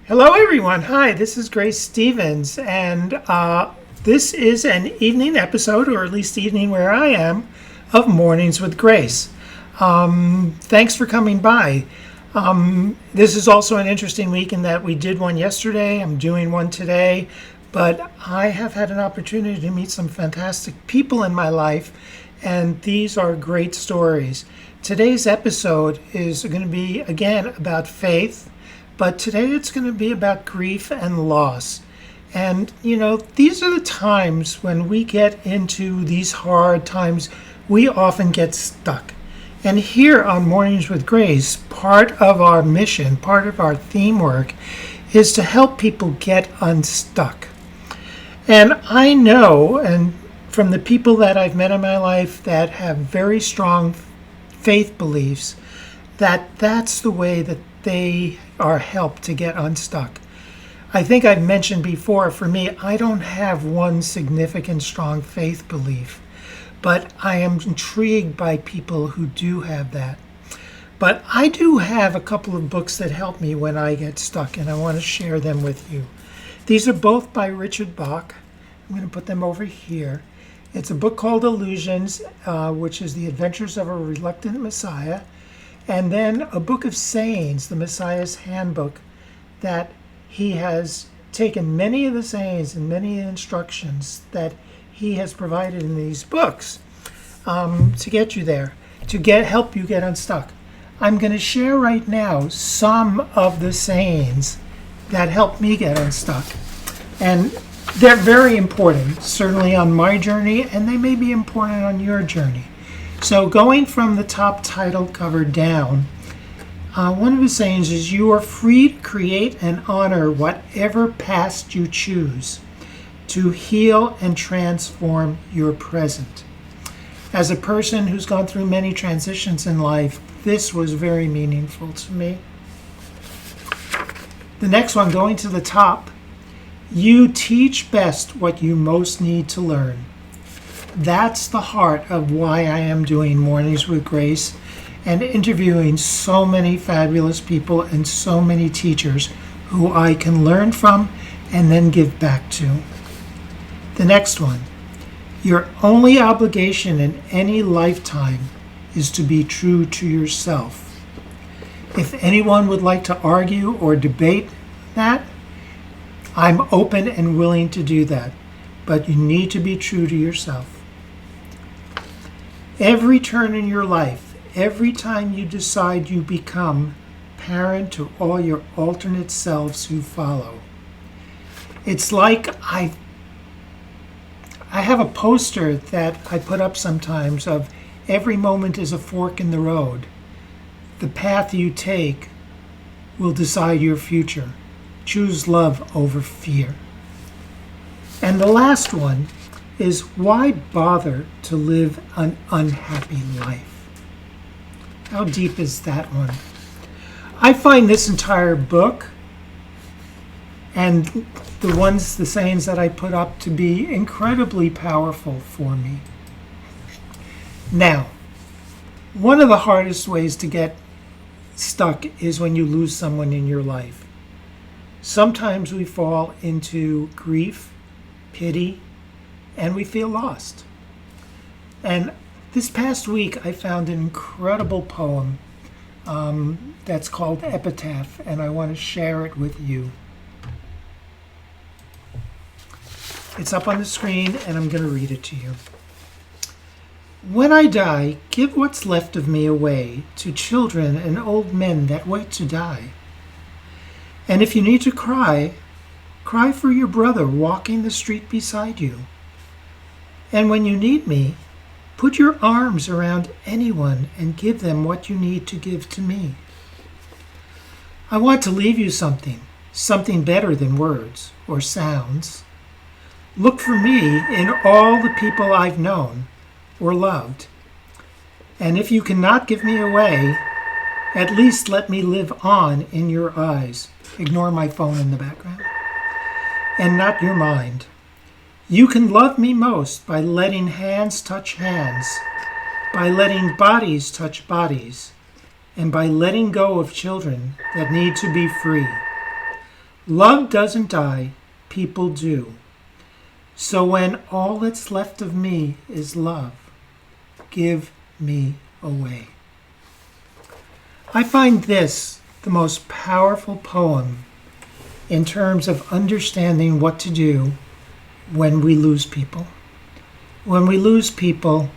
Hello, everyone. Hi, this is Grace Stevens, and this is an evening episode, or at least evening where I am, of Mornings with Grace. Thanks for coming by. This is also an interesting week in that we did one yesterday. I'm doing one today, but I have had an opportunity to meet some fantastic people in my life, and these are great stories. Today's episode is going to be, again, about faith. But today it's going to be about grief and loss. And, these are the times when we get into these hard times, we often get stuck. And here on Mornings with Grace, part of our mission, part of our theme work, is to help people get unstuck. And I know, and from the people that I've met in my life that have very strong faith beliefs, that that's the way that they are helped to get unstuck. I think I've mentioned before, for me, I don't have one significant strong faith belief, but I am intrigued by people who do have that. But I do have a couple of books that help me when I get stuck, and I want to share them with you. These are both by Richard Bach. I'm going to put them over here. It's a book called Illusions, which is The Adventures of a Reluctant Messiah. And then a book of sayings, the Messiah's Handbook, that he has taken many of the sayings and many instructions that he has provided in these books to get you there, to help you get unstuck. I'm going to share right now some of the sayings that help me get unstuck. And they're very important, certainly on my journey, and they may be important on your journey. So going from the top title cover down, one of the sayings is, you are free to create and honor whatever past you choose, to heal and transform your present. As a person who's gone through many transitions in life, this was very meaningful to me. The next one, going to the top, you teach best what you most need to learn. That's the heart of why I am doing Mornings with Grace and interviewing so many fabulous people and so many teachers who I can learn from and then give back to. The next one, your only obligation in any lifetime is to be true to yourself. If anyone would like to argue or debate that, I'm open and willing to do that, but you need to be true to yourself. Every turn in your life, every time you decide, you become parent to all your alternate selves who follow. It's like I have a poster that I put up sometimes of every moment is a fork in the road. The path you take will decide your future. Choose love over fear. And the last one is, why bother to live an unhappy life? How deep is that one? I find this entire book and the sayings that I put up to be incredibly powerful for me. Now, one of the hardest ways to get stuck is when you lose someone in your life. Sometimes we fall into grief, pity, and we feel lost. And this past week, I found an incredible poem that's called Epitaph, and I want to share it with you. It's up on the screen, and I'm going to read it to you. When I die, give what's left of me away to children and old men that wait to die. And if you need to cry, cry for your brother walking the street beside you. And when you need me, put your arms around anyone and give them what you need to give to me. I want to leave you something better than words or sounds. Look for me in all the people I've known or loved. And if you cannot give me away, at least let me live on in your eyes. Ignore my phone in the background. And not your mind. You can love me most by letting hands touch hands, by letting bodies touch bodies, and by letting go of children that need to be free. Love doesn't die, people do. So when all that's left of me is love, give me away. I find this the most powerful poem in terms of understanding what to do when we lose people. When we lose people,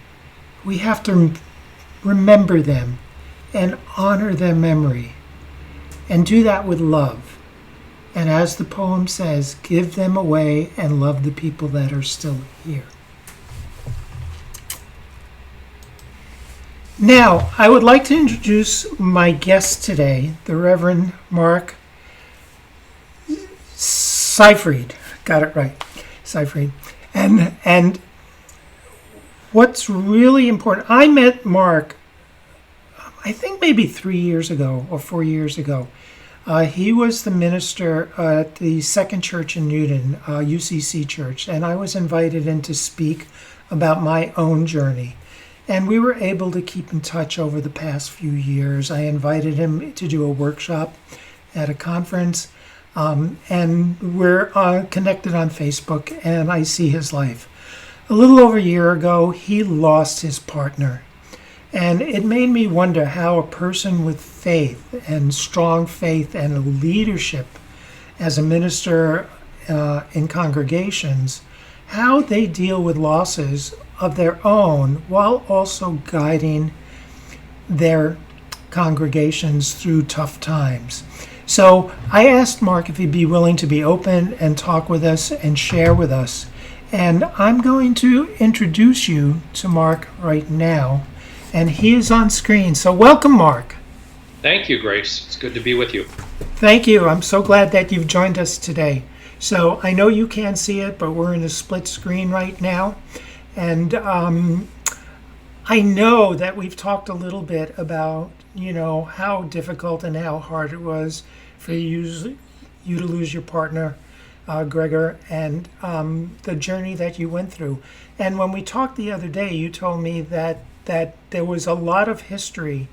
we have to remember them and honor their memory and do that with love. And as the poem says, give them away and love the people that are still here. Now, I would like to introduce my guest today, the Reverend Mark Seifried. Got it right, Seifried. And what's really important, I met Mark, I think maybe 3 years ago or 4 years ago. He was the minister at the Second Church in Newton, UCC Church, and I was invited in to speak about my own journey. And we were able to keep in touch over the past few years. I invited him to do a workshop at a conference, and we're connected on Facebook, and I see his life. A little over a year ago, he lost his partner. And it made me wonder how a person with faith and strong faith and leadership as a minister in congregations, how they deal with losses of their own while also guiding their congregations through tough times. So I asked Mark if he'd be willing to be open and talk with us and share with us. And I'm going to introduce you to Mark right now. And he is on screen. So welcome, Mark. Thank you, Grace. It's good to be with you. Thank you. I'm so glad that you've joined us today. So I know you can't see it, but we're in a split screen right now. And I know that we've talked a little bit about, how difficult and how hard it was for you to lose your partner, Gregor, and the journey that you went through. And when we talked the other day, you told me that there was a lot of history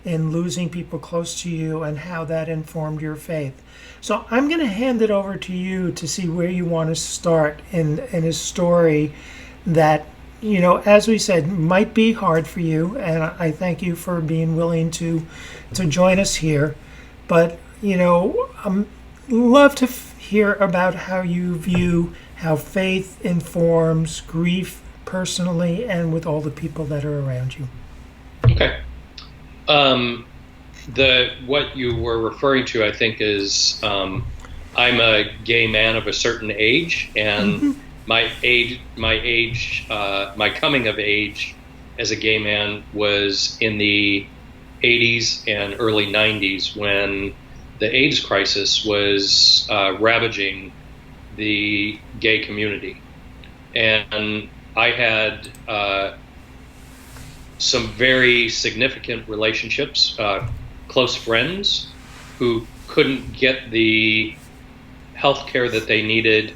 in losing people close to you and how that informed your faith. So I'm going to hand it over to you to see where you want to start in a story that, as we said, might be hard for you. And I thank you for being willing to join us here. But, love to hear about how you view how faith informs grief personally and with all the people that are around you. Okay. What you were referring to, I think, is I'm a gay man of a certain age, and my coming of age as a gay man was in the 80s and early 90s when the AIDS crisis was ravaging the gay community. And I had some very significant relationships, close friends who couldn't get the health care that they needed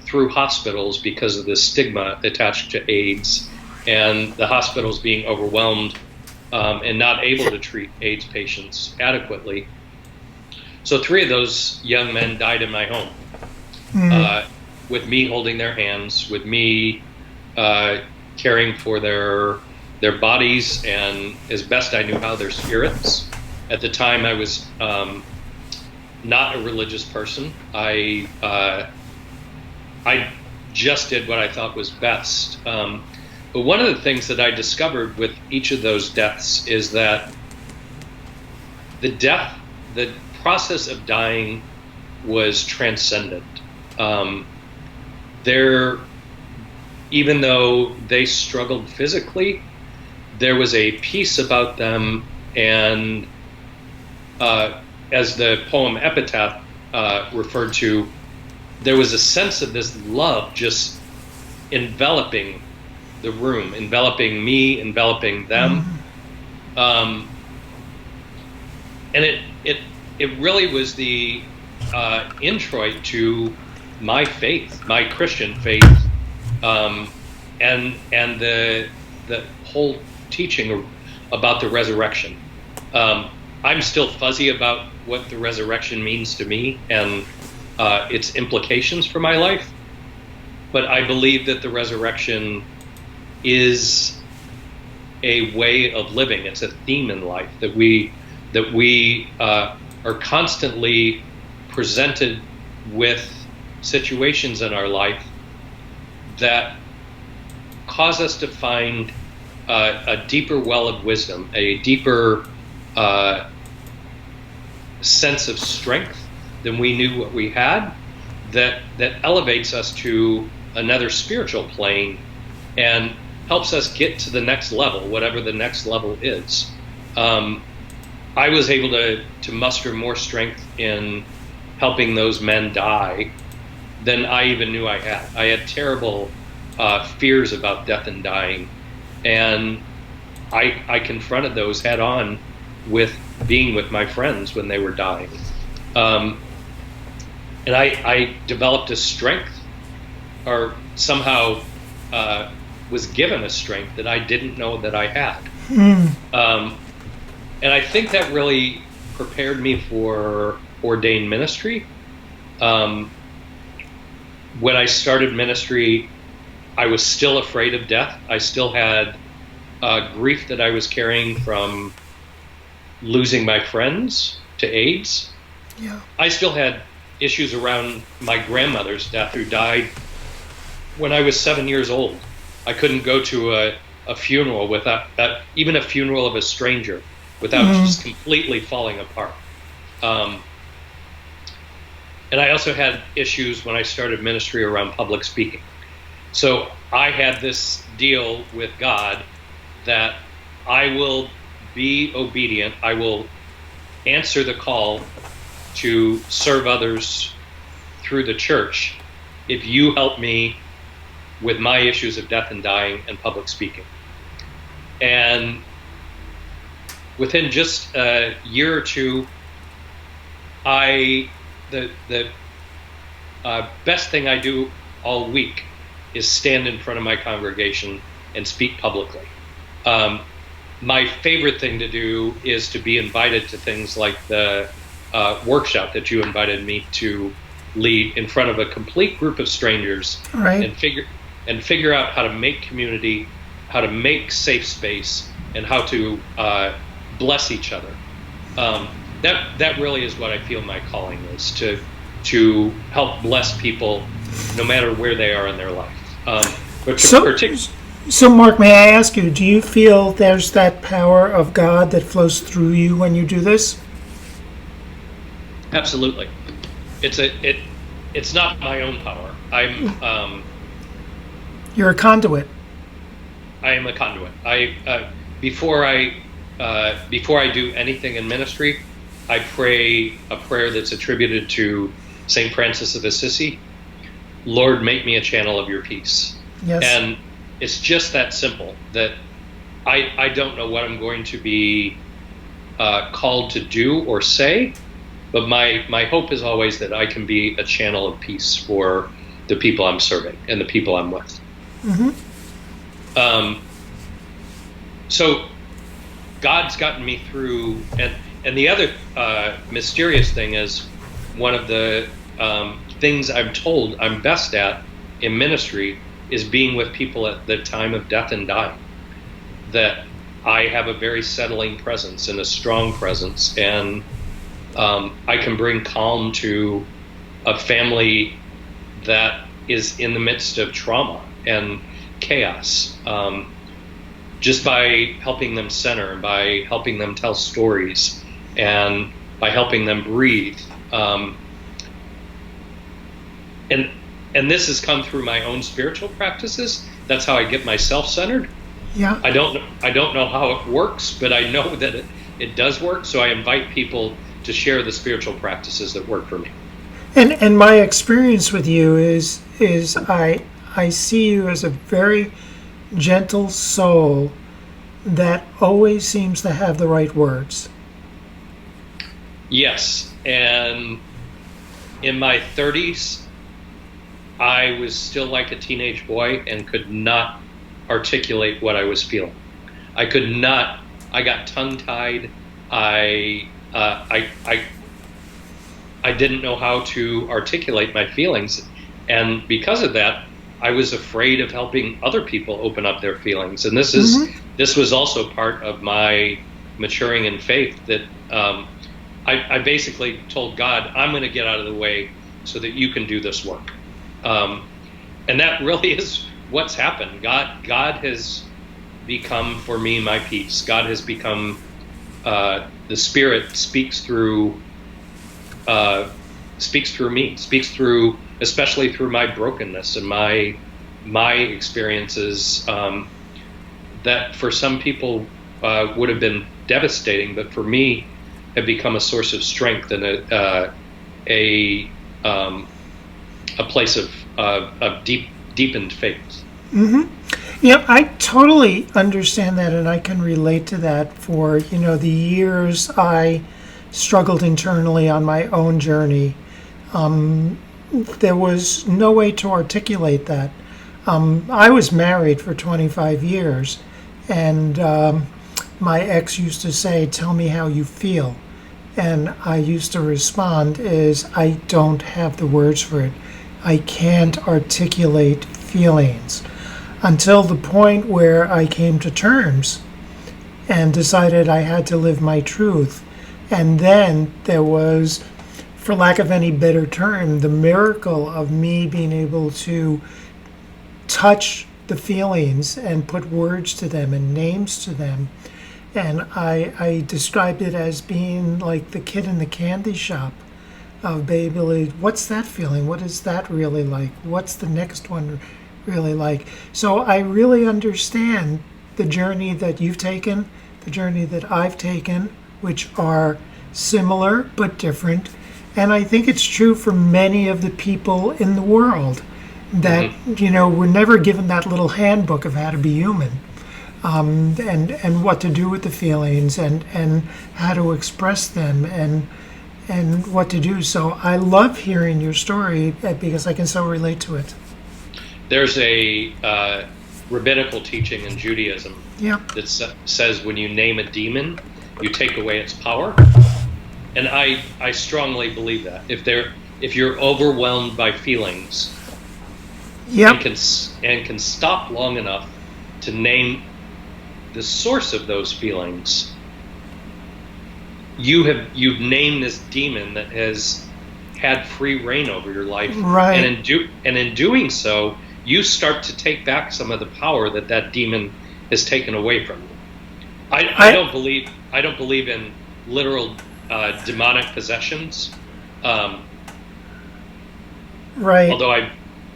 through hospitals because of the stigma attached to AIDS and the hospitals being overwhelmed and not able to treat AIDS patients adequately. So 3 of those young men died in my home, with me holding their hands, with me caring for their bodies and, as best I knew how, their spirits. At the time, I was not a religious person. I just did what I thought was best. But one of the things that I discovered with each of those deaths is that the process of dying was transcendent. Even though they struggled physically, there was a peace about them, and as the poem Epitaph referred to, there was a sense of this love just enveloping the room, enveloping me, enveloping them. And it really was the introit to my faith, my Christian faith, and the whole teaching about the resurrection. I'm still fuzzy about what the resurrection means to me and its implications for my life. But I believe that the resurrection is a way of living. It's a theme in life that we are constantly presented with situations in our life that cause us to find a deeper well of wisdom, a deeper sense of strength than we knew what we had, that elevates us to another spiritual plane and helps us get to the next level, whatever the next level is. I was able to muster more strength in helping those men die than I even knew I had. I had terrible fears about death and dying, and I confronted those head on with being with my friends when they were dying. And I developed a strength, or somehow was given a strength that I didn't know that I had. And I think that really prepared me for ordained ministry. When I started ministry, I was still afraid of death. I still had grief that I was carrying from losing my friends to AIDS. Yeah. I still had issues around my grandmother's death, who died when I was 7 years old. I couldn't go to a funeral without, even a funeral of a stranger, without just completely falling apart. And I also had issues when I started ministry around public speaking. So I had this deal with God that I will be obedient. I will answer the call to serve others through the church if you help me with my issues of death and dying and public speaking. And within just a year or two, the best thing I do all week is stand in front of my congregation and speak publicly. My favorite thing to do is to be invited to things like the workshop that you invited me to lead in front of a complete group of strangers, right, and figure out how to make community, how to make safe space, and how to bless each other. That really is what I feel my calling is, to help bless people no matter where they are in their life. So Mark, may I ask you, do you feel there's that power of God that flows through you when you do this? Absolutely. It's not my own power. You're a conduit. I am a conduit. Before I do anything in ministry, I pray a prayer that's attributed to St. Francis of Assisi. Lord, make me a channel of your peace. Yes. And it's just that simple, that I don't know what I'm going to be called to do or say, but my hope is always that I can be a channel of peace for the people I'm serving and the people I'm with. So God's gotten me through, and the other mysterious thing is, one of the things I'm told I'm best at in ministry is being with people at the time of death and dying. That I have a very settling presence and a strong presence, and I can bring calm to a family that is in the midst of trauma and chaos, just by helping them center, and by helping them tell stories, and by helping them breathe. And this has come through my own spiritual practices. That's how I get myself centered. Yeah. I don't know how it works, but I know that it does work. So I invite people to share the spiritual practices that work for me. And my experience with you is I see you as a very gentle soul that always seems to have the right words. Yes, and in my 30s, I was still like a teenage boy and could not articulate what I was feeling. I got tongue-tied I didn't know how to articulate my feelings, and because of that, I was afraid of helping other people open up their feelings. And this was also part of my maturing in faith, that I basically told God, I'm going to get out of the way so that you can do this work. And that really is what's happened. God has become for me my peace. God has become the Spirit speaks through me, speaks through, especially through my brokenness and my experiences that for some people would have been devastating, but for me have become a source of strength and a place of deepened faith. Mm-hmm. Yeah, I totally understand that, and I can relate to that. For the years I struggled internally on my own journey, there was no way to articulate that. I was married for 25 years, and my ex used to say, "Tell me how you feel," and I used to respond is, "I don't have the words for it. I can't articulate feelings." Until the point where I came to terms and decided I had to live my truth. And then there was, for lack of any better term, the miracle of me being able to touch the feelings and put words to them and names to them. And I described it as being like the kid in the candy shop of baby, what's that feeling? What is that really like? What's the next one really like? So I really understand the journey that you've taken, the journey that I've taken, which are similar but different. And I think it's true for many of the people in the world that, we're never given that little handbook of how to be human, and what to do with the feelings and how to express them and what to do. So I love hearing your story because I can so relate to it. There's a rabbinical teaching in Judaism that says when you name a demon, you take away its power. And I strongly believe that. If you're overwhelmed by feelings, and can stop long enough to name the source of those feelings, you've named this demon that has had free reign over your life. Right. And in doing so, you start to take back some of the power that demon has taken away from you. I don't believe in literal demonic possessions. Right. Although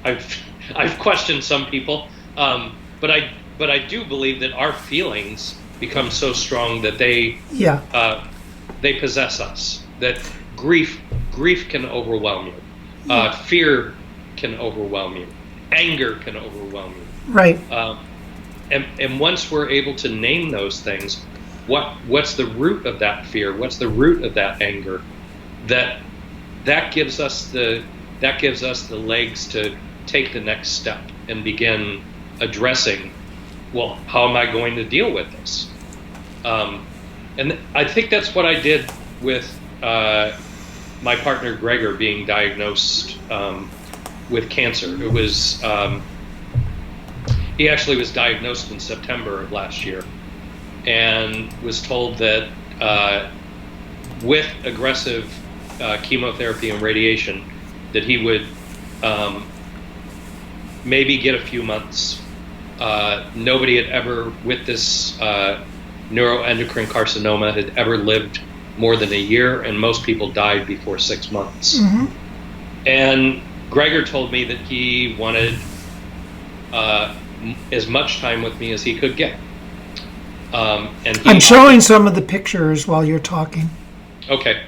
I've questioned some people, but I do believe that our feelings become so strong that they possess us. That grief can overwhelm you. Fear can overwhelm you. Anger can overwhelm you. Right. And once we're able to name those things, what's the root of that fear? What's the root of that anger? That gives us the legs to take the next step and begin addressing, well, how am I going to deal with this? And I think that's what I did with my partner Gregor being diagnosed with cancer. It was he actually was diagnosed in September of last year, and was told that with aggressive chemotherapy and radiation, that he would maybe get a few months. Nobody had ever, with this neuroendocrine carcinoma, had ever lived more than a year, and most people died before 6 months. And Gregor told me that he wanted as much time with me as he could get. I'm showing some of the pictures while you're talking. Okay.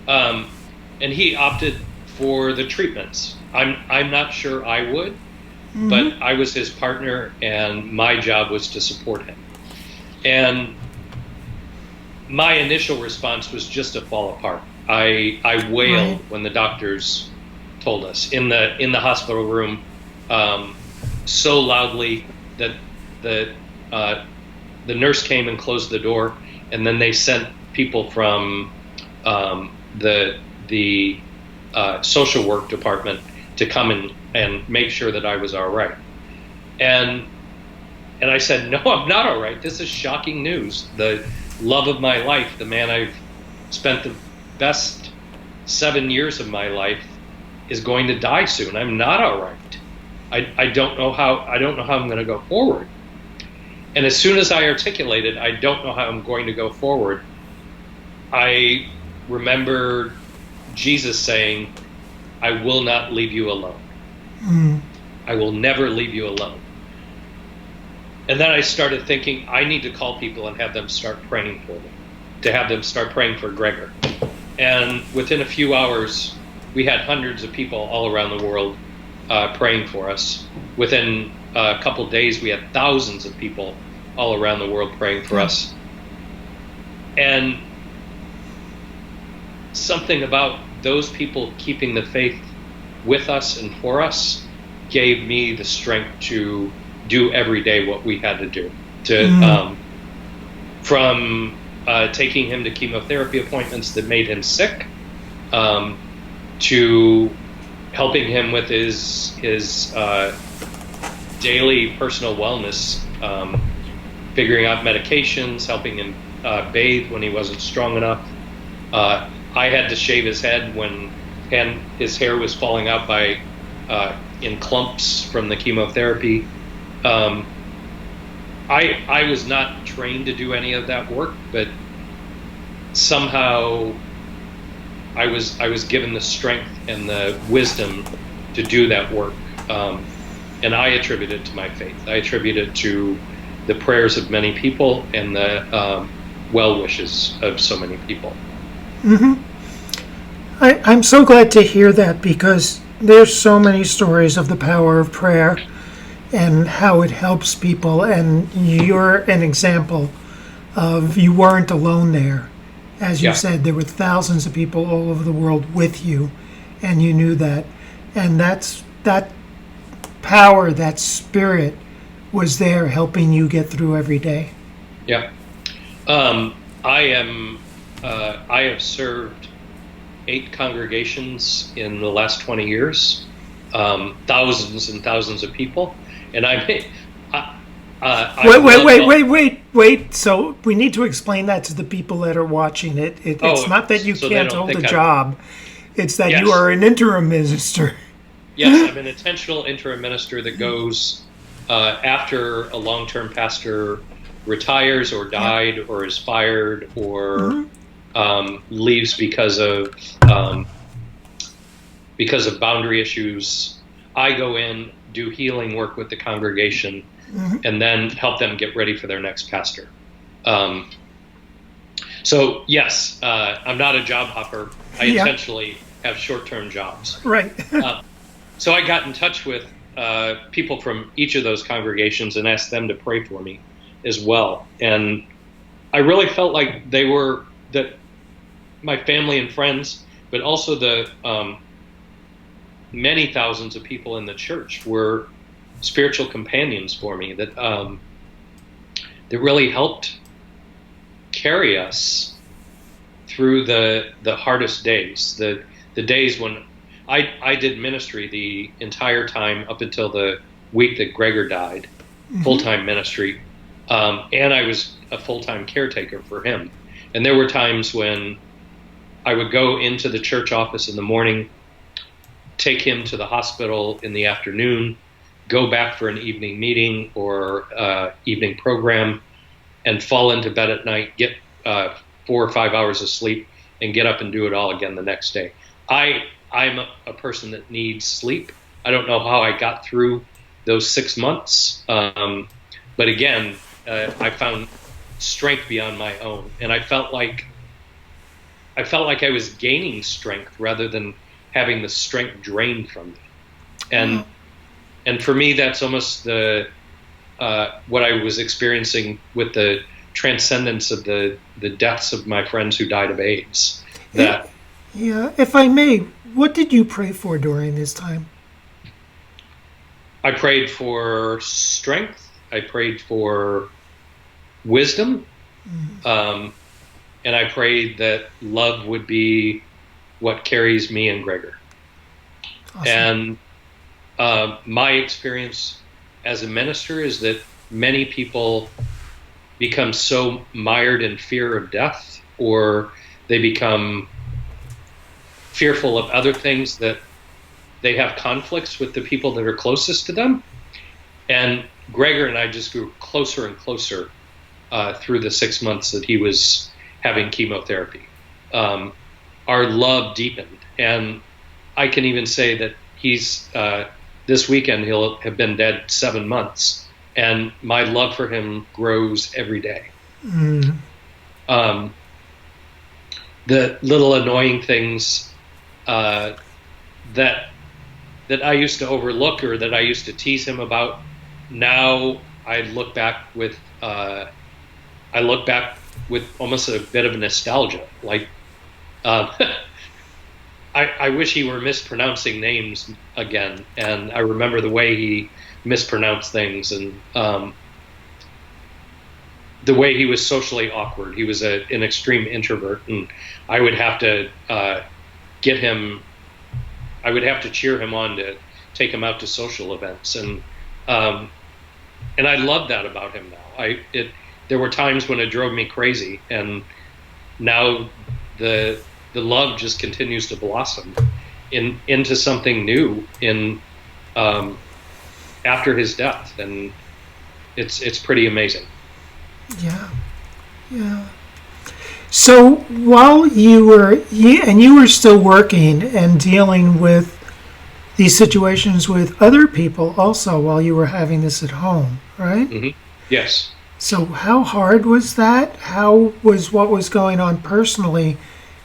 And he opted for the treatments. I'm not sure I would, but I was his partner, and my job was to support him. And my initial response was just to fall apart. I wailed when the doctors told us in the hospital room, so loudly that the nurse came and closed the door, and then they sent people from the social work department to come and make sure that I was all right. And I said, no, I'm not all right. This is shocking news. The love of my life, the man I've spent the best 7 years of my life, is going to die soon. I'm not all right. I don't know how I'm going to go forward. And as soon as I articulated, I don't know how I'm going to go forward, I remember Jesus saying, I will not leave you alone. I will never leave you alone. And then I started thinking, I need to call people and have them start praying for me, to have them start praying for Gregor. And within a few hours, we had hundreds of people all around the world praying for us. Within a couple of days, we had thousands of people all around the world praying for us. And something about those people keeping the faith with us and for us gave me the strength to do every day what we had to do. From taking him to chemotherapy appointments that made him sick, to helping him with his daily personal wellness, figuring out medications, helping him bathe when he wasn't strong enough. I had to shave his head when his hair was falling out in clumps from the chemotherapy. I was not trained to do any of that work, but somehow I was given the strength and the wisdom to do that work. And I attribute it to my faith. I attribute it to the prayers of many people and the well wishes of so many people. Mm-hmm. I'm so glad to hear that, because there's so many stories of the power of prayer and how it helps people, and you're an example of you weren't alone there. As you said, there were thousands of people all over the world with you, and you knew that. And that power, that spirit was there helping you get through every day. Yeah. I have served 8 congregations in the last 20 years, thousands and thousands of people. And Wait. So we need to explain that to the people that are watching it. It's not that you can't hold a job. It's that you are an interim minister. Yes, I'm an intentional interim minister that goes after a long-term pastor retires or died or is fired or leaves because of boundary issues. I go in, do healing work with the congregation, and then help them get ready for their next pastor. So yes, I'm not a job hopper. I intentionally have short-term jobs. Right. So I got in touch with people from each of those congregations and asked them to pray for me as well. And I really felt like my family and friends, but also the many thousands of people in the church were spiritual companions for me that really helped carry us through the hardest days, the days when I did ministry the entire time up until the week that Gregor died, full-time ministry, and I was a full-time caretaker for him. And there were times when I would go into the church office in the morning, take him to the hospital in the afternoon, go back for an evening meeting or evening program, and fall into bed at night, get 4 or 5 hours of sleep, and get up and do it all again the next day. I'm a person that needs sleep. I don't know how I got through those 6 months, but again, I found strength beyond my own, and I felt like I was gaining strength rather than having the strength drained from me. And for me, that's almost what I was experiencing with the transcendence of the deaths of my friends who died of AIDS. If I may, what did you pray for during this time? I prayed for strength. I prayed for wisdom. And and I prayed that love would be what carries me and Gregor. Awesome. And my experience as a minister is that many people become so mired in fear of death, or they become fearful of other things, that they have conflicts with the people that are closest to them. And Gregor and I just grew closer and closer through the 6 months that he was having chemotherapy. Our love deepened, and I can even say that he's this weekend he'll have been dead 7 months, and my love for him grows every day. The little annoying things that I used to overlook, or that I used to tease him about, now I look back with almost a bit of nostalgia. Like, I wish he were mispronouncing names again, and I remember the way he mispronounced things, and the way he was socially awkward. He was an extreme introvert, and I would have to I would have to cheer him on to take him out to social events, and I love that about him now. There were times when it drove me crazy, and now the love just continues to blossom into something new after his death, and it's pretty amazing. Yeah. So while you were still working and dealing with these situations with other people also while you were having this at home, right? Mm-hmm. Yes. So how hard was that? How was what was going on personally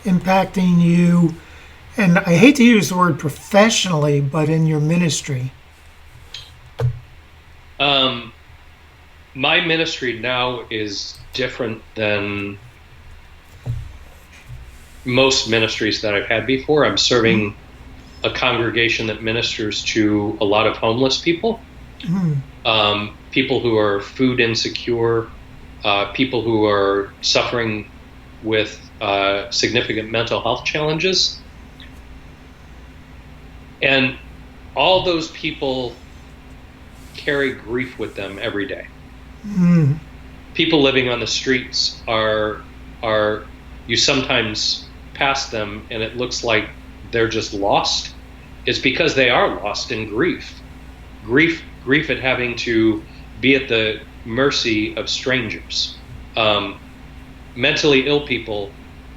impacting you? And I hate to use the word professionally, but in your ministry. My ministry now is different than most ministries that I've had before. I'm serving a congregation that ministers to a lot of homeless people, people who are food insecure, people who are suffering with significant mental health challenges. And all those people carry grief with them every day. People living on the streets are you sometimes pass them and it looks like they're just lost. It's because they are lost in grief at having to be at the mercy of strangers. Mentally ill people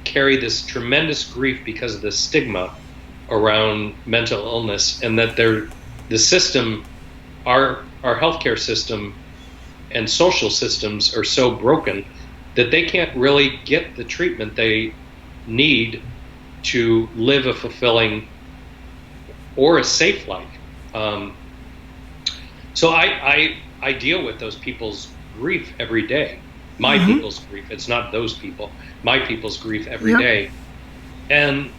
carry this tremendous grief because of the stigma around mental illness, and that the system, our healthcare system and social systems are so broken that they can't really get the treatment they need to live a fulfilling or a safe life. So I deal with those people's grief every day. My people's grief. It's not those people. My people's grief every day. And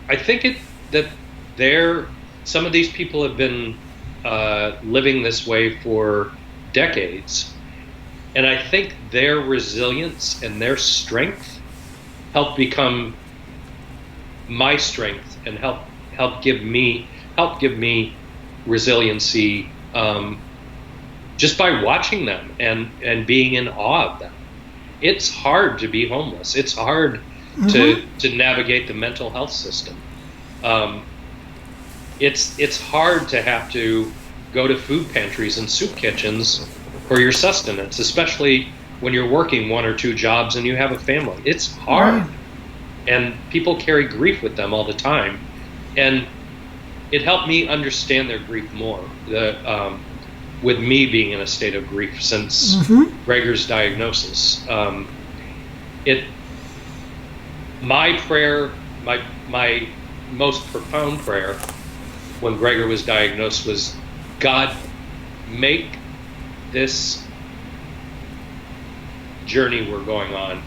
I think that some of these people have been living this way for decades, and I think their resilience and their strength help become my strength, and help give me resiliency, just by watching them and being in awe of them. It's hard to be homeless. It's hard to navigate the mental health system. It's hard to have to go to food pantries and soup kitchens for your sustenance, especially when you're working 1 or 2 jobs and you have a family. It's hard. Right. And people carry grief with them all the time. And it helped me understand their grief more, with me being in a state of grief since Gregor's diagnosis. My prayer, my most profound prayer when Gregor was diagnosed was, God, make this journey we're going on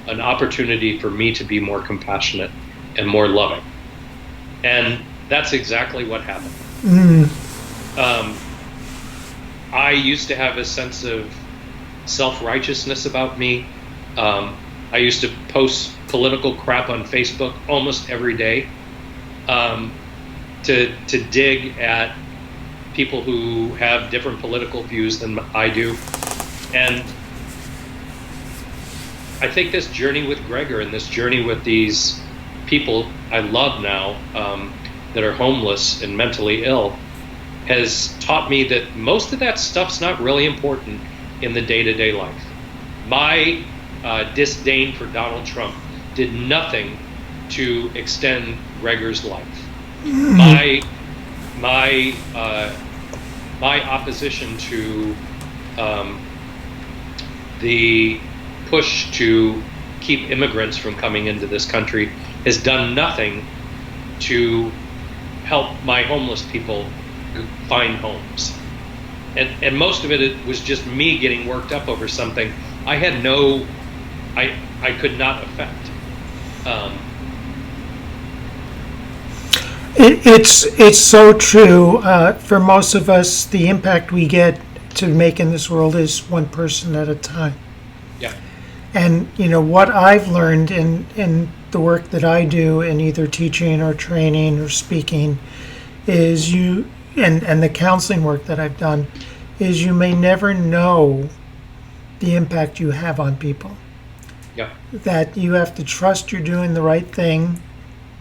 an opportunity for me to be more compassionate and more loving. And that's exactly what happened. I used to have a sense of self-righteousness about me. I used to post political crap on Facebook almost every day, to dig at people who have different political views than I do. And I think this journey with Gregor and this journey with these people I love now, that are homeless and mentally ill, has taught me that most of that stuff's not really important in the day-to-day life. My disdain for Donald Trump did nothing to extend Gregor's life. My opposition to the push to keep immigrants from coming into this country has done nothing to help my homeless people find homes. And most of it was just me getting worked up over something I had I could not affect. It's so true. For most of us, the impact we get to make in this world is one person at a time. Yeah. And what I've learned in the work that I do in either teaching or training or speaking is and the counseling work that I've done is you may never know the impact you have on people. Yeah. That you have to trust you're doing the right thing,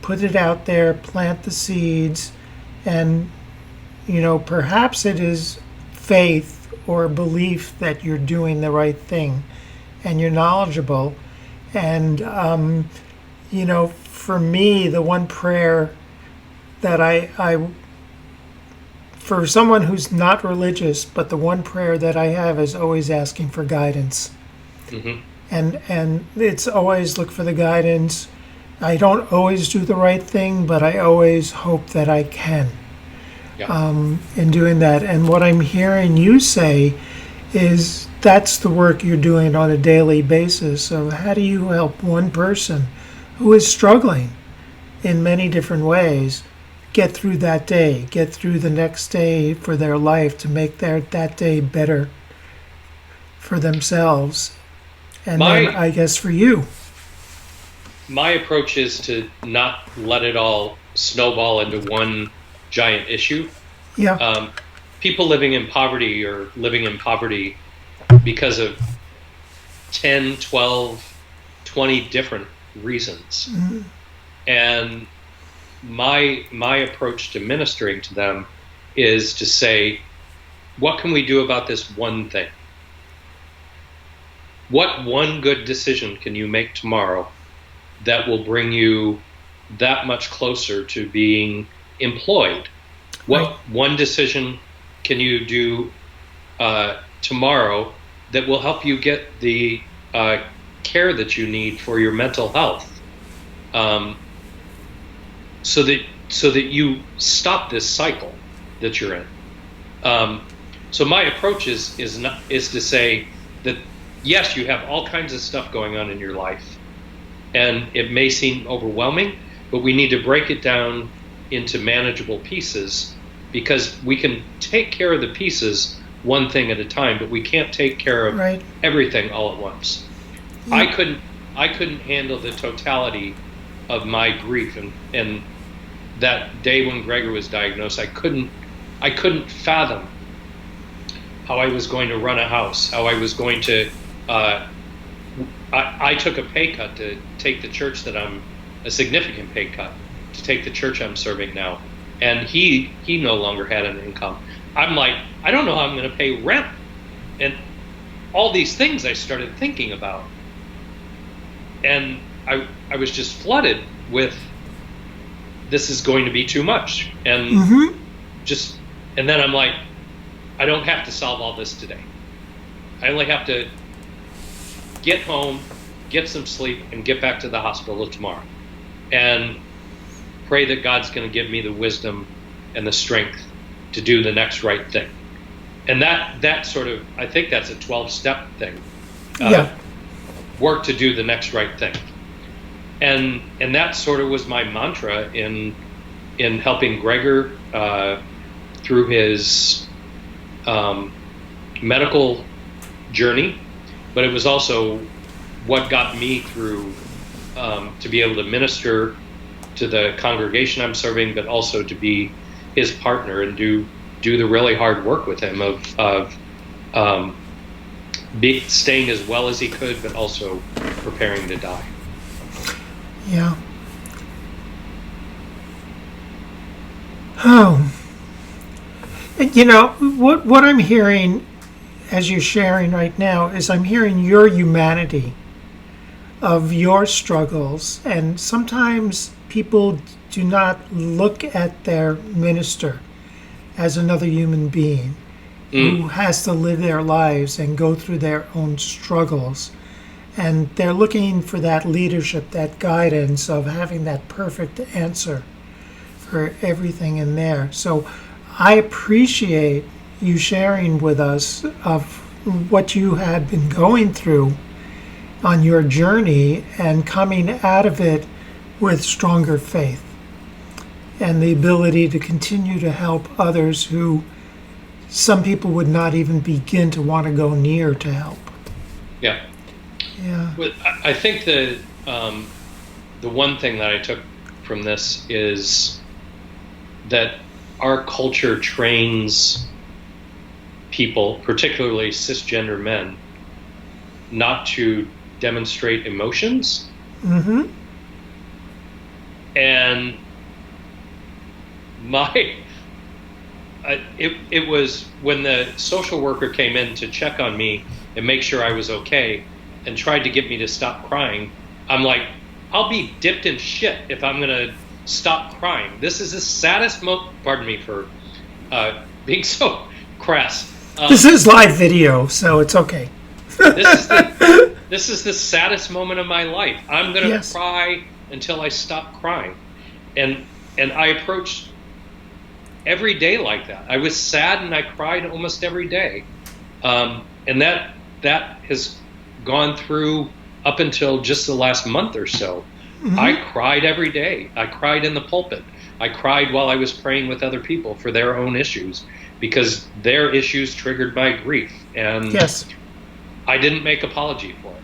put it out there, plant the seeds, and perhaps it is faith or belief that you're doing the right thing and you're knowledgeable. And for me, the one prayer that I for someone who's not religious, but the one prayer that I have is always asking for guidance. Mm-hmm. And it's always look for the guidance. I don't always do the right thing, but I always hope that I can. Yeah. In doing that. And what I'm hearing you say is that's the work you're doing on a daily basis. So how do you help one person who is struggling in many different ways get through that day, get through the next day for their life, to make that day better for themselves? And then, I guess, for you. My approach is to not let it all snowball into one giant issue. Yeah. People living in poverty are living in poverty because of 10, 12, 20 different reasons. Mm-hmm. And my approach to ministering to them is to say, what can we do about this one thing? What one good decision can you make tomorrow that will bring you that much closer to being employed? What one decision can you do tomorrow that will help you get the care that you need for your mental health, so that you stop this cycle that you're in? So my approach is to say that yes, you have all kinds of stuff going on in your life, and it may seem overwhelming, but we need to break it down into manageable pieces, because we can take care of the pieces one thing at a time, but we can't take care of everything all at once. Yeah. I couldn't handle the totality of my grief, and that day when Gregor was diagnosed, I couldn't fathom how I was going to run a house, how I was going to I took a pay cut to take the church a significant pay cut to take the church I'm serving now. And he no longer had an income. I'm like, I don't know how I'm going to pay rent. And all these things I started thinking about. And I was just flooded with, this is going to be too much. And and then I'm like, I don't have to solve all this today. I only have to get home, get some sleep, and get back to the hospital tomorrow. And pray that God's going to give me the wisdom and the strength to do the next right thing. And that sort of, I think that's a 12-step thing. Work to do the next right thing. And that sort of was my mantra in helping Gregor through his medical journey, but it was also what got me through to be able to minister to the congregation I'm serving, but also to be his partner and do the really hard work with him of staying as well as he could, but also preparing to die. Yeah. Oh. You know, what I'm hearing as you're sharing right now is I'm hearing your humanity of your struggles. And sometimes people do not look at their minister as another human being who has to live their lives and go through their own struggles. And they're looking for that leadership, that guidance of having that perfect answer for everything in there. So I appreciate you sharing with us of what you had been going through on your journey and coming out of it with stronger faith and the ability to continue to help others who some people would not even begin to want to go near to help. Yeah. Yeah. Well, I think the one thing that I took from this is that our culture trains people, particularly cisgender men, not to demonstrate emotions. Mm-hmm. And it was when the social worker came in to check on me and make sure I was okay and tried to get me to stop crying. I'm like, I'll be dipped in shit if I'm going to stop crying. This is the saddest pardon me for being so crass. This is live video, so it's okay. This is the saddest moment of my life. I'm going to cry until I stop crying. And I approached every day like that. I was sad and I cried almost every day. And that has gone through up until just the last month or so. Mm-hmm. I cried every day. I cried in the pulpit. I cried while I was praying with other people for their own issues because their issues triggered my grief. And I didn't make apology for it.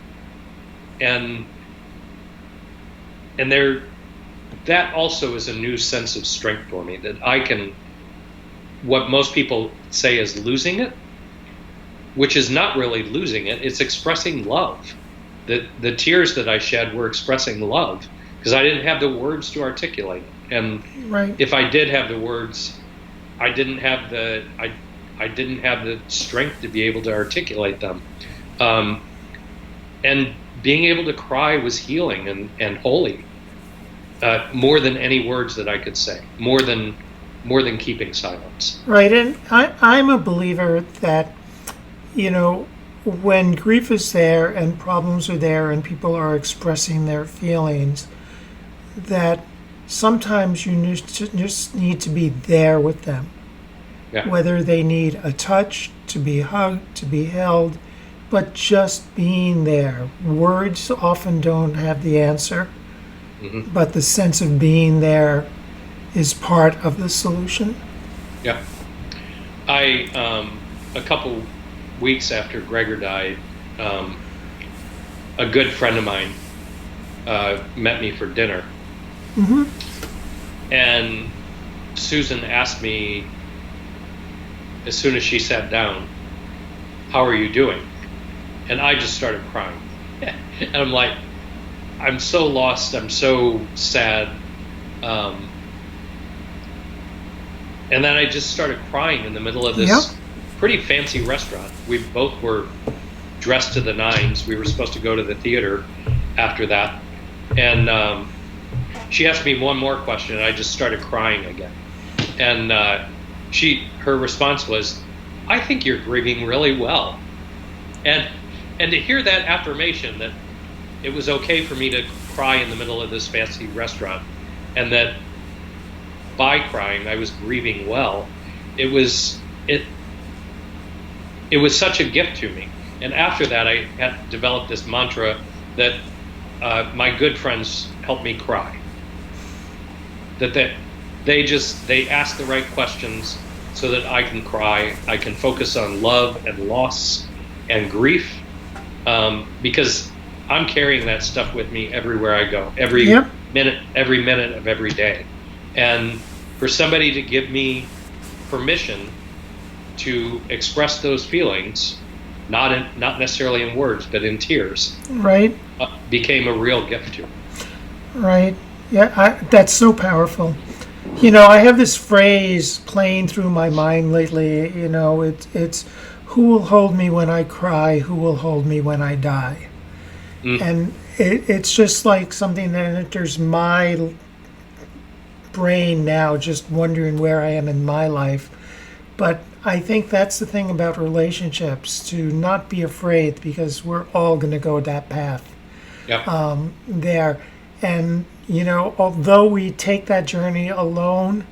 And that also is a new sense of strength for me, that I can, what most people say is losing it, which is not really losing it, it's expressing love. The tears that I shed were expressing love because I didn't have the words to articulate it. And if I did have the words, I didn't have the strength to be able to articulate them. And being able to cry was healing and holy, more than any words that I could say, more than keeping silence. Right, and I'm a believer that, you know, when grief is there and problems are there and people are expressing their feelings, that sometimes you just need to be there with them. Yeah. Whether they need a touch, to be hugged, to be held, but just being there. Words often don't have the answer, but the sense of being there is part of the solution. Yeah. A couple weeks after Gregor died, a good friend of mine met me for dinner. Mm-hmm. And Susan asked me, as soon as she sat down, "How are you doing?" And I just started crying. And I'm like, I'm so lost, I'm so sad. And then I just started crying in the middle of this pretty fancy restaurant. We both were dressed to the nines. We were supposed to go to the theater after that. And she asked me one more question, and I just started crying again. And her response was, "I think you're grieving really well." And to hear that affirmation that it was okay for me to cry in the middle of this fancy restaurant, and that by crying I was grieving well, it was such a gift to me. And after that, I had developed this mantra that my good friends help me cry. That they ask the right questions so that I can cry. I can focus on love and loss and grief, because I'm carrying that stuff with me everywhere I go, Yep. every minute of every day. And for somebody to give me permission to express those feelings, not necessarily in words, but in tears, Right. became a real gift to me. Right. Yeah, that's so powerful. I have this phrase playing through my mind lately. It's who will hold me when I cry, who will hold me when I die. Mm. And it's just like something that enters my brain now, just wondering where I am in my life. But I think that's the thing about relationships, to not be afraid, because we're all going to go that path Yep. there. And, although we take that journey alone,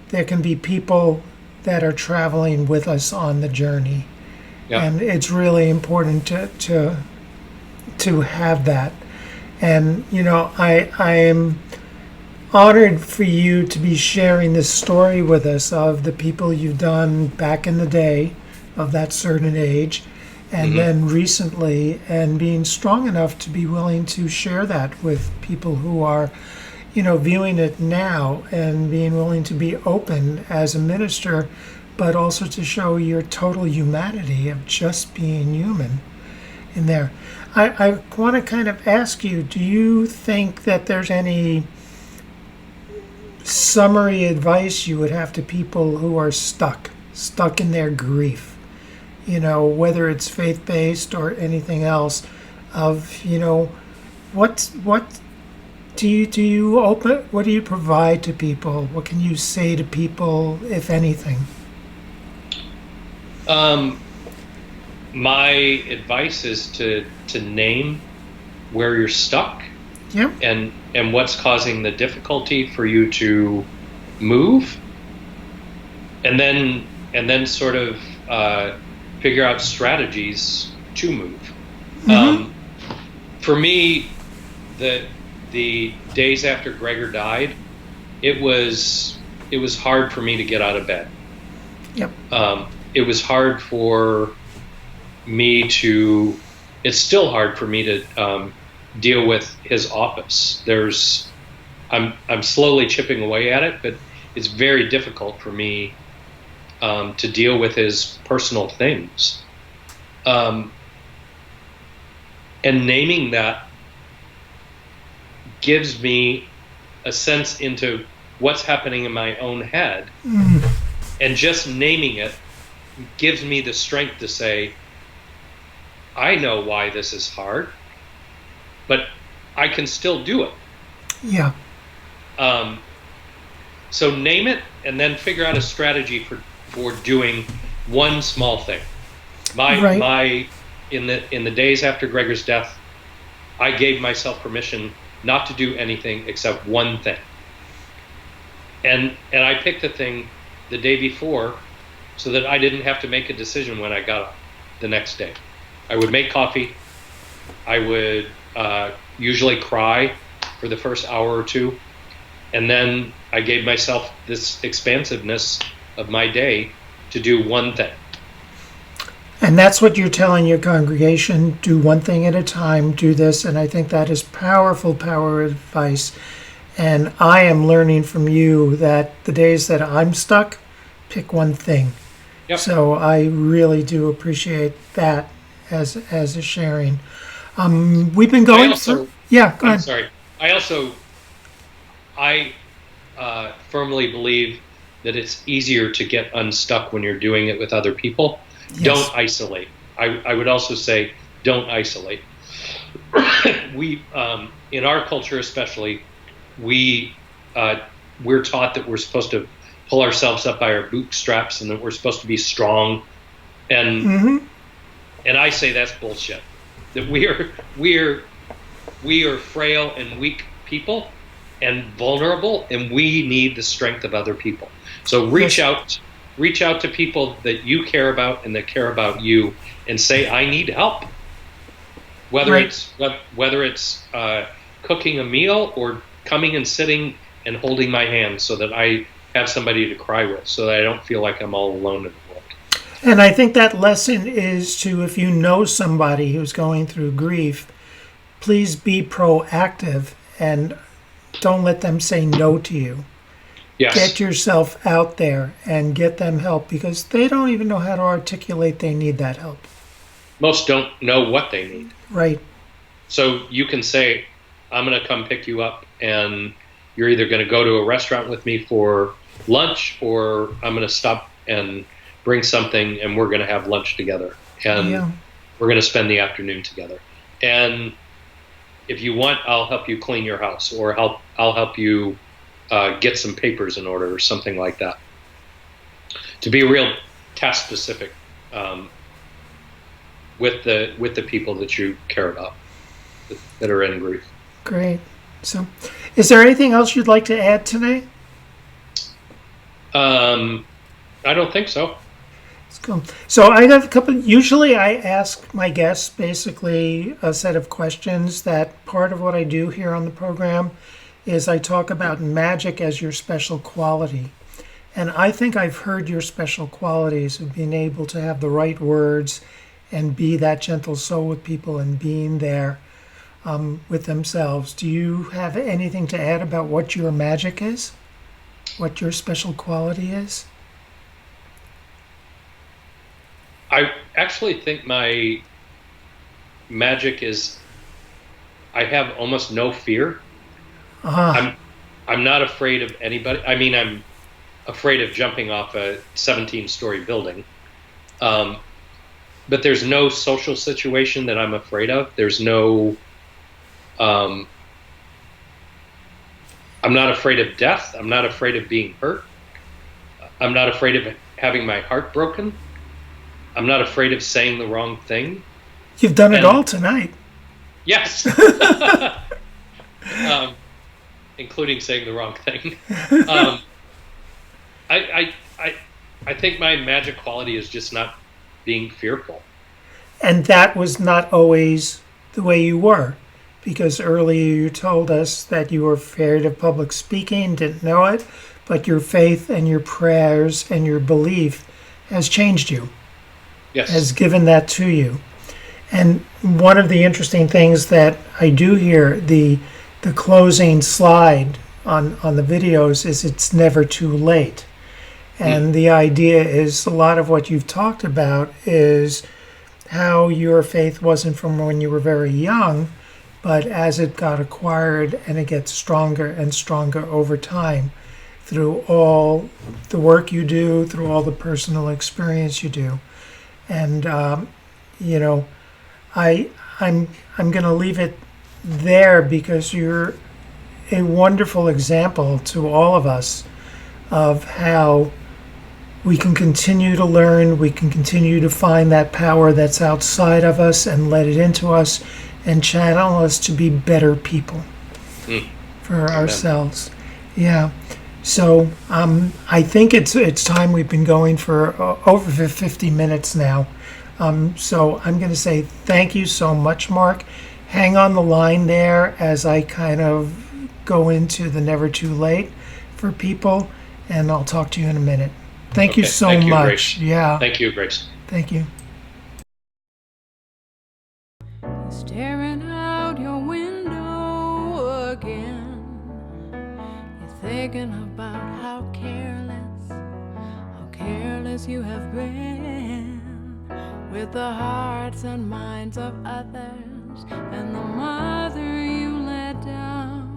there can be people that are traveling with us on the journey. Yep. And it's really important to have that. And, I am honored for you to be sharing this story with us of the people you've done back in the day of that certain age, and then recently, and being strong enough to be willing to share that with people who are, viewing it now, and being willing to be open as a minister, but also to show your total humanity of just being human in there. I want to kind of ask you, do you think that there's any summary advice you would have to people who are stuck in their grief, whether it's faith-based or anything else, of, what do you provide to people? What can you say to people, if anything? My advice is to name where you're stuck. Yep. And what's causing the difficulty for you to move, and then sort of figure out strategies to move. For me, the days after Gregor died, it was hard for me to get out of bed. Yep. It was hard for me to. It's still hard for me to deal with his office. I'm slowly chipping away at it, but it's very difficult for me to deal with his personal things. And naming that gives me a sense into what's happening in my own head. And just naming it gives me the strength to say, I know why this is hard, but I can still do it. Yeah. So name it, and then figure out a strategy for doing one small thing. In the days after Gregor's death, I gave myself permission not to do anything except one thing. And I picked the thing the day before so that I didn't have to make a decision when I got up the next day. I would make coffee. I would usually cry for the first hour or two. And then I gave myself this expansiveness of my day to do one thing. And that's what you're telling your congregation: do one thing at a time, do this. And I think that is powerful advice. And I am learning from you that the days that I'm stuck, pick one thing. Yep. So I really do appreciate that as a sharing. We've been going go ahead. I'm sorry. I firmly believe that it's easier to get unstuck when you're doing it with other people. Yes. Don't isolate. I would also say don't isolate. We in our culture especially, we're taught that we're supposed to pull ourselves up by our bootstraps and that we're supposed to be strong, and I say that's bullshit. That we are frail and weak people and vulnerable, and we need the strength of other people. So reach out to people that you care about and that care about you, and say, I need help. Whether it's cooking a meal or coming and sitting and holding my hand so that I have somebody to cry with, so that I don't feel like I'm all alone in the world. And I think that lesson is to, if you know somebody who's going through grief, please be proactive and don't let them say no to you. Yes. Get yourself out there and get them help, because they don't even know how to articulate they need that help. Most don't know what they need. Right. So you can say, I'm going to come pick you up, and you're either going to go to a restaurant with me for lunch, or I'm going to stop and bring something, and we're going to have lunch together. And we're going to spend the afternoon together. And if you want, I'll help you clean your house, or I'll help you get some papers in order, or something like that. To be real task specific with the people that you care about that are in grief. Great. So, is there anything else you'd like to add today? I don't think so. So I have a couple. Usually I ask my guests basically a set of questions. That part of what I do here on the program is I talk about magic as your special quality. And I think I've heard your special qualities of being able to have the right words and be that gentle soul with people and being there with themselves. Do you have anything to add about what your magic is? What your special quality is? I actually think my magic is I have almost no fear. I'm not afraid of anybody. I mean, I'm afraid of jumping off a 17-story building. But there's no social situation that I'm afraid of. There's no... I'm not afraid of death. I'm not afraid of being hurt. I'm not afraid of having my heart broken. I'm not afraid of saying the wrong thing. You've done it all tonight. Yes. Including saying the wrong thing. I think my magic quality is just not being fearful. And that was not always the way you were, because earlier you told us that you were afraid of public speaking, didn't know it, but your faith and your prayers and your belief has changed you. Yes. Has given that to you. And one of the interesting things that I do hear, the closing slide on the videos, is it's never too late. And the idea is a lot of what you've talked about is how your faith wasn't from when you were very young, but as it got acquired and it gets stronger and stronger over time through all the work you do, through all the personal experience you do. And, I'm going to leave it there because you're a wonderful example to all of us of how we can continue to learn, we can continue to find that power that's outside of us and let it into us and channel us to be better people for ourselves. Yeah. So I think it's time. We've been going for over 50 minutes now. So I'm going to say thank you so much, Mark. Hang on the line there as I kind of go into the never too late for people, and I'll talk to you in a minute. Thank you so much. Grace. Yeah. Thank you, Grace. Thank you. Staring out your window again. Thinking about how careless you have been with the hearts and minds of others and the mother you let down.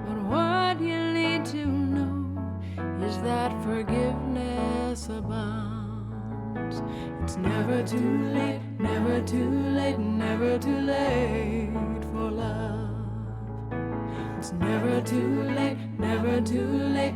But what you need to know is that forgiveness abounds. It's never too late, never too late, never too late for love. It's never too late, never too late,